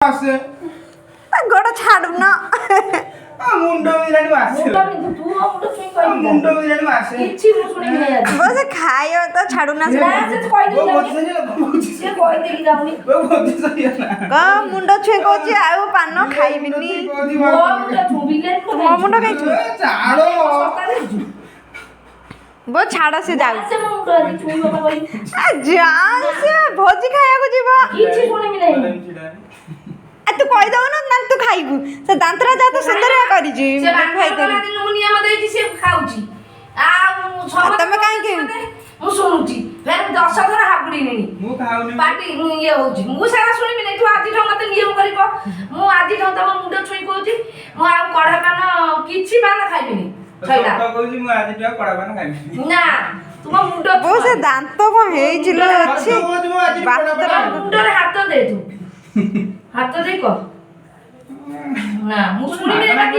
आसे गोड़ छाड़ू ना मुंडो बिरानी आसे मुंडो बिंदु तू मुंडो छुई कहि मुंडो बिरानी आसे किछि मु सुनि नै आज बस खायो तो छाड़ू ना ना से कहि वो दे बोलते नहीं से कहि दे जाउनी वो बोलते सही है ना का मुंडो छुई कहछि आउ पान खाइबिनी मो मुंडो छुबिले मो मुंडो कहि छु चाड़ो वो छाड़ से जाऊ से मो मुंडो आज छुई बाबा कहि आ जा से भोजी खाया को जीव किछि सुनि नै आ तू कहि दउ ना तू खाइबू से दांतरा जा तो सुंदर करि जी से खाइ बांधरा तरी दिन मु नियम देछि से खाउची आ सब तमे काहे के मु सुनुची फेर 10 थरा हाबुडी नेनी मु खाउनी पार्टी ये होची मु सारा सुनिबि नै तू आजि ठो मते नियम करी को मु आजि ठो तम मुंडो छुई कहूची मु आ कढ़ा पान किछि पान खाइबिनी खैला तो कहूची मु आज टिया कड़ा पान खाइबी ना तुम मुंडो वो से दांत को हेइजिलो अछि मुंडो रे हाथ दे तू हाथ दे को ना मु सुनिबि नै